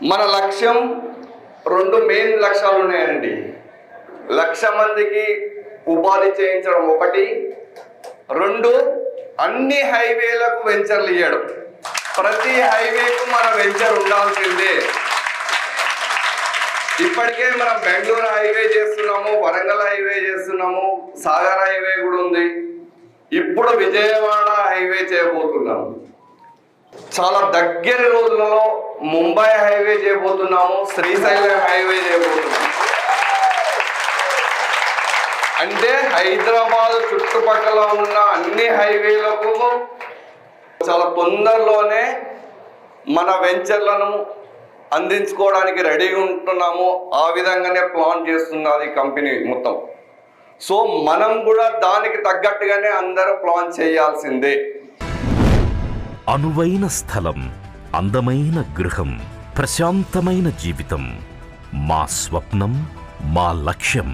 మన లక్ష్యం 2 మెయిన్ లక్ష్యాలు ఉన్నాయండి. 1,00,000 మందికి ఉపాధి చేయించడం ఒకటి, 2 అన్ని హైవేలకు వెంచర్లు ఇవ్వడం. ప్రతి హైవేకు మన వెంచర్ ఉండాల్సిందే. ఇప్పటికే మనం బెంగళూరు హైవే చేస్తున్నాము, వరంగల్ హైవే చేస్తున్నాము, సాగర్ హైవే కూడా ఉంది. ఇప్పుడు విజయవాడ హైవే చేయబోతున్నాము. చాలా దగ్గర రోజులలో ముంబై హైవే చేయబోతున్నాము, శ్రీశైలం హైవే చేయబోతున్నాము. అంటే హైదరాబాద్ చుట్టుపక్కల ఉన్న అన్ని హైవేలకు చాలా తొందరలోనే మన వెంచర్లను అందించుకోవడానికి రెడీగా ఉంటున్నాము. ఆ విధంగానే ప్లాన్ చేస్తున్నది కంపెనీ మొత్తం. సో మనం కూడా దానికి తగ్గట్టుగానే అందరూ ప్లాన్ చేయాల్సిందే. అనువైన స్థలం, అందమైన గృహం, ప్రశాంతమైన జీవితం మా స్వప్నం, మా లక్ష్యం.